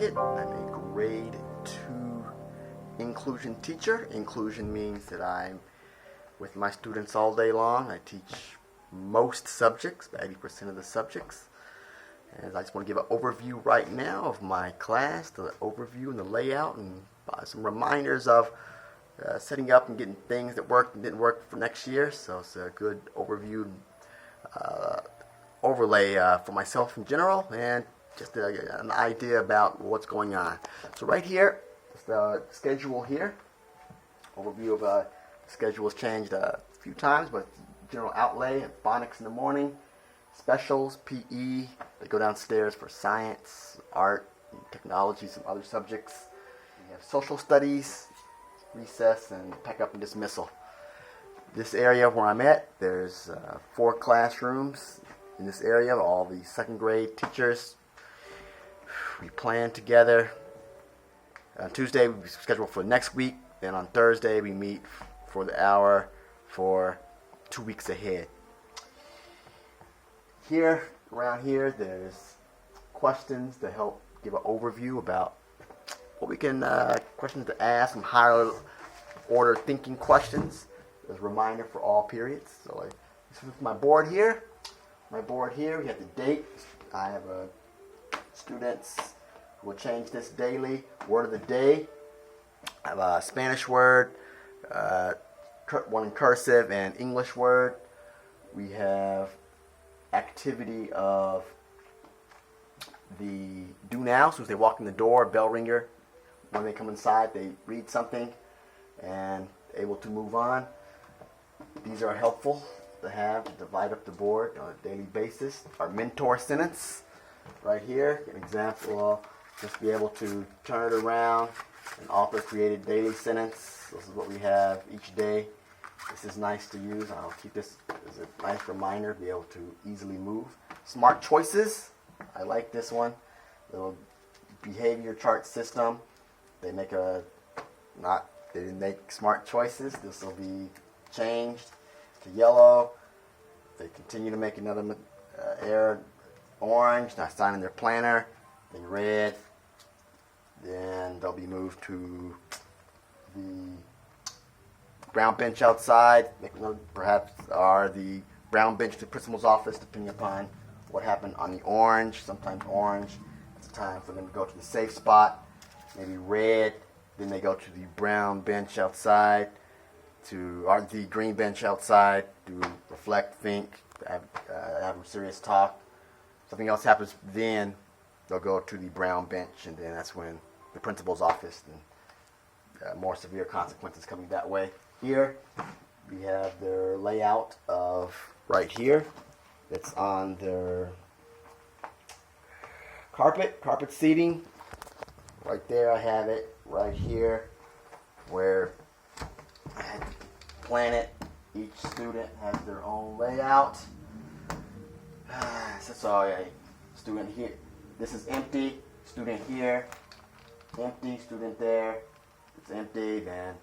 Leggett. I'm a grade 2 inclusion teacher. Inclusion means that I'm with my students all day long. I teach most subjects, 80% of the subjects. And I just want to give an overview right now of my class, the overview and the layout, and some reminders of setting up and getting things that worked and didn't work for next year. So it's a good overview, overlay for myself in general, and just an idea about what's going on. So right here is the schedule here. Overview of schedule has changed a few times, but general outlay: phonics in the morning, specials, PE. They go downstairs for science, art, technology, some other subjects. We have social studies, recess, and pack up and dismissal. This area where I'm at, there's 4 classrooms in this area. All the second grade teachers. We plan together. On Tuesday we schedule for next week. Then on Thursday we meet for the hour for 2 weeks ahead. Here, around here, there's questions to help give an overview about what we can, questions to ask, some higher order thinking questions. There's a reminder for all periods. So this is my board here. We have the date. I have students who will change this daily. Word of the day. I have a Spanish word, one in cursive, and English word. We have activity of the do now. So as they walk in the door, bell ringer. When they come inside, they read something and able to move on. These are helpful to have to divide up the board on a daily basis. Our mentor sentence right here, an example of just be able to turn it around. An author created daily sentence. This is what we have each day. This is nice to use. I'll keep this as a nice reminder to be able to easily move. Smart choices. I like this one. Little behavior chart system. They didn't make smart choices. This will be changed to yellow. They continue to make another error, orange, not signing their planner, then red. Then they'll be moved to the brown bench outside, perhaps, or the brown bench to the principal's office, depending upon what happened on the orange. Sometimes orange, it's time for them to go to the safe spot. Maybe red, then they go to the brown bench outside, or the green bench outside to reflect, think, have a serious talk. Something else happens, then they'll go to the brown bench, and then that's when the principal's office, and more severe consequences coming that way. Here we have their layout of right here. It's on their carpet seating. Right there I have it right here where I had to plan it. Each student has their own layout. So a student here. This is empty. Student here. Empty. Student there. It's empty. Then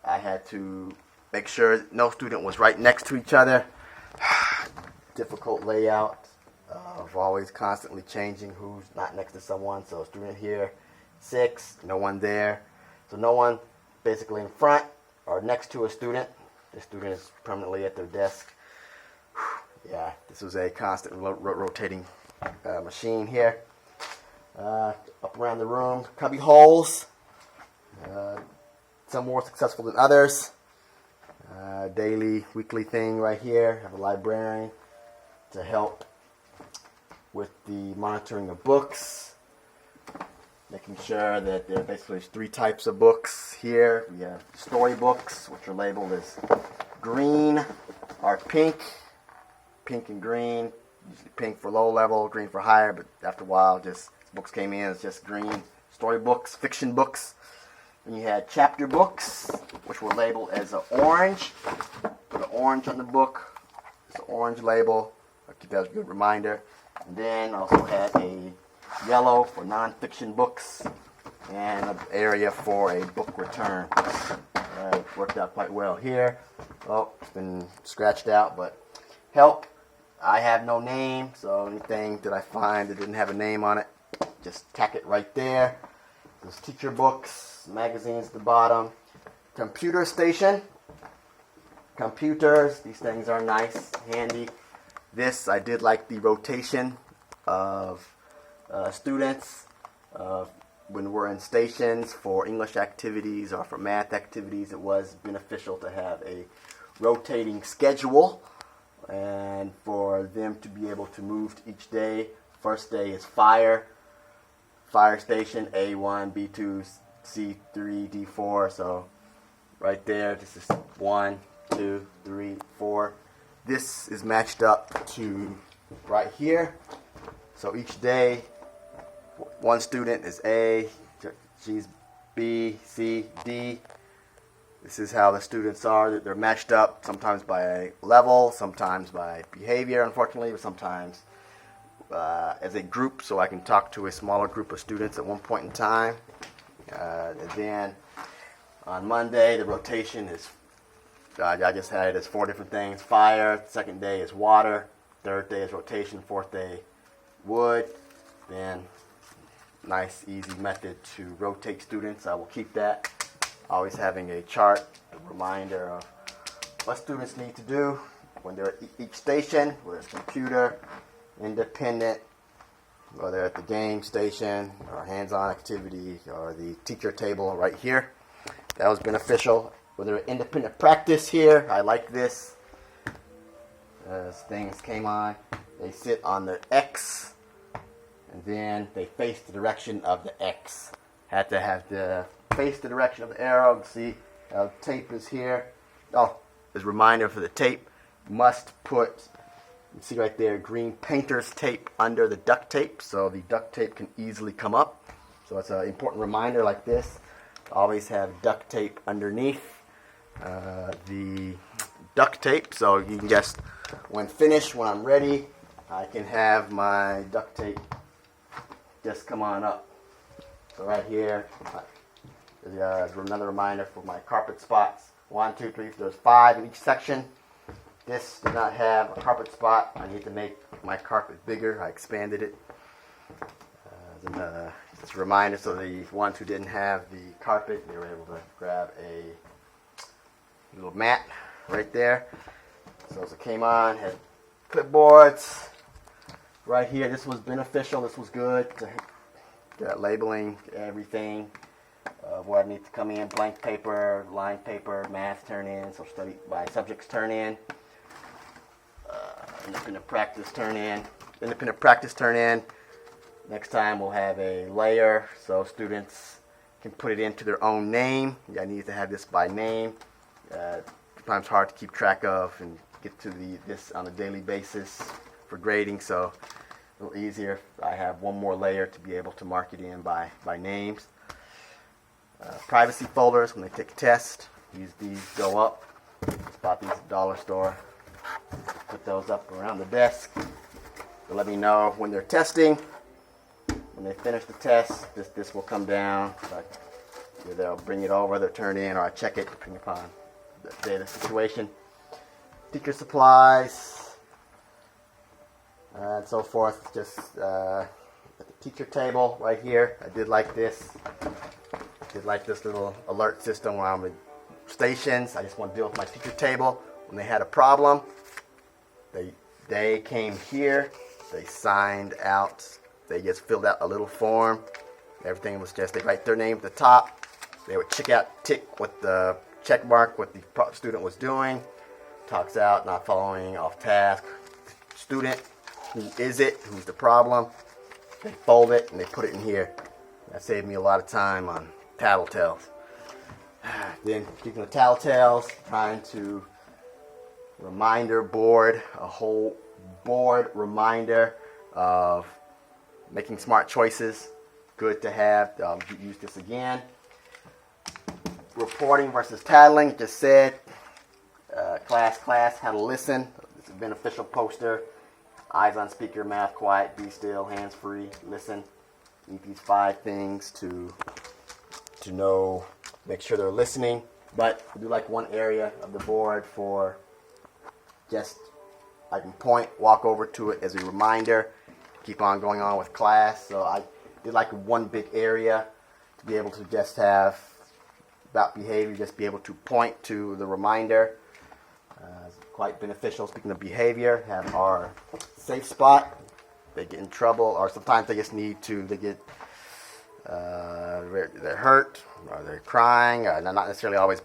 I had to make sure no student was right next to each other. Difficult layout of always constantly changing who's not next to someone. So student here, 6, no one there. So no one basically in front or next to a student. The student is permanently at their desk. Yeah, this was a constant rotating machine here. Up around the room, cubby holes. Some more successful than others. Daily, weekly thing right here. Have a librarian to help with the monitoring of books. Making sure that there are basically 3 types of books here. We have story books, which are labeled as green or pink. Pink and green. Usually pink for low level, green for higher, but after a while, just books came in, it's just green. Story books, fiction books. Then you had chapter books, which were labeled as an orange. Put an orange on the book. It's an orange label. I'll keep that as a good reminder. And then also had a yellow for non-fiction books and an area for a book return. Worked out quite well here. Oh, it's been scratched out, but help. I have no name, so anything that I find that didn't have a name on it, just tack it right there. There's teacher books, magazines at the bottom. Computer station. Computers, these things are nice, handy. This, I did like the rotation of students when we're in stations for English activities or for math activities. It was beneficial to have a rotating schedule and for them to be able to move to each day. First day is fire station, A1, B2, C3, D4. So right there, this is 1, 2, 3, 4. This is matched up to right here. So each day, one student is A, she's B, C, D. This is how the students are. They're matched up sometimes by level, sometimes by behavior, unfortunately, but sometimes as a group, so I can talk to a smaller group of students at one point in time. And then on Monday, the rotation is, I just had it as 4 different things. Fire, second day is water, third day is rotation, fourth day wood. Then nice, easy method to rotate students. I will keep that. Always having a chart, a reminder of what students need to do when they're at each station, whether it's computer, independent, whether at the game station or hands-on activity or the teacher table right here. That was beneficial. Whether independent practice here, I like this. As things came on, they sit on the X and then they face the direction of the X. Had to have the face the direction of the arrow. See how tape is here. Oh, as a reminder for the tape, must put, you see right there, green painter's tape under the duct tape so the duct tape can easily come up. So it's an important reminder like this. Always have duct tape underneath the duct tape, so you can just, when finished, when I'm ready, I can have my duct tape just come on up. So right here is another reminder for my carpet spots. 1, 2, 3, there's 5 in each section. This did not have a carpet spot. I need to make my carpet bigger. I expanded it. Just a reminder so the ones who didn't have the carpet, they were able to grab a little mat right there. So as it came on, had clipboards right here. This was beneficial. This was good to get labeling everything of what I need to come in. Blank paper, line paper, math turn in, so study by subjects turn in. Independent practice turn in. Independent practice turn in. Next time we'll have a layer so students can put it into their own name. I need to have this by name. Sometimes hard to keep track of and get to this on a daily basis for grading, so a little easier if I have one more layer to be able to mark it in by names. Privacy folders when they take a test. These go up. Just bought these at the dollar store. Put those up around the desk. They'll let me know when they're testing. When they finish the test, this will come down. Either they'll bring it over, they'll turn it in, or I check it depending upon the day of the situation. Teacher supplies and so forth. Just at the teacher table right here. I did like this. Did like this little alert system when I'm with stations. I just want to deal with my teacher table. When they had a problem, they came here. They signed out. They just filled out a little form. Everything was just, they write their name at the top. They would tick what the check mark, what the student was doing. Talks out, not following, off task. Student, who is it? Who's the problem? They fold it and they put it in here. That saved me a lot of time on tattletales. Then, speaking of tattletales, trying to reminder board, a whole board reminder of making smart choices. Good to have. I'll use this again. Reporting versus tattling. Just said. Class, how to listen. It's a beneficial poster. Eyes on speaker, mouth quiet, be still, hands free, listen. Need these 5 things to know, make sure they're listening. But I do like one area of the board for just, I can point, walk over to it as a reminder, keep on going on with class. So did like one big area to be able to just have about behavior, just be able to point to the reminder. It's quite beneficial. Speaking of behavior, have our safe spot. They get in trouble, or sometimes they just need to. They get they're hurt, or they're crying. Not necessarily always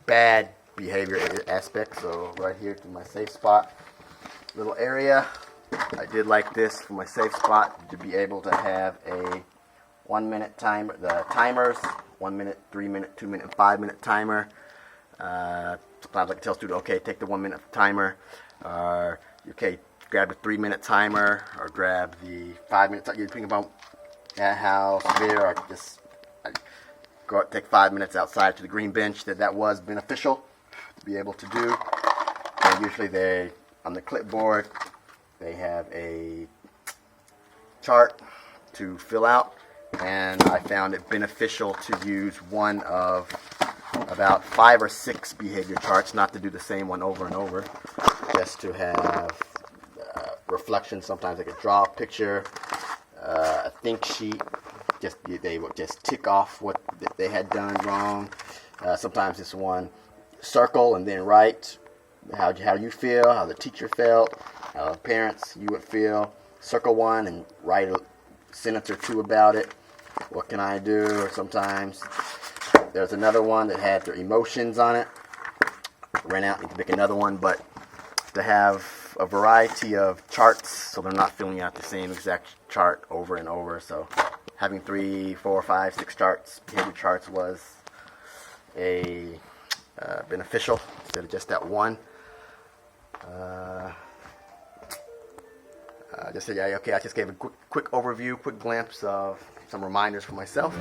bad behavior aspects. So right here to my safe spot, little area. I did like this for my safe spot to be able to have a 1 minute timer. The timers, 1 minute, 3 minute, 2 minute, 5 minute timer. Sometimes I can tell students, okay, take the 1 minute timer. Okay, grab the 3 minute timer, or grab the 5 minute timer. You're thinking about how severe, or just go out, take 5 minutes outside to the green bench. That was beneficial to be able to do. And usually they, on the clipboard, they have a chart to fill out, and I found it beneficial to use one of about 5 or 6 behavior charts, not to do the same one over and over, just to have reflection. Sometimes they could draw a picture, a think sheet. They would just tick off what they had done wrong. Sometimes it's one circle and then write how you feel, how the teacher felt, how the parents you would feel. Circle one and write a sentence or two about it. What can I do? Or sometimes there's another one that had their emotions on it. Ran out, need to make another one, but to have a variety of charts so they're not filling out the same exact chart over and over. So having 3, 4, 5, 6 charts, behavior charts, was a beneficial instead of just that one. I just gave a quick overview, quick glimpse of some reminders for myself.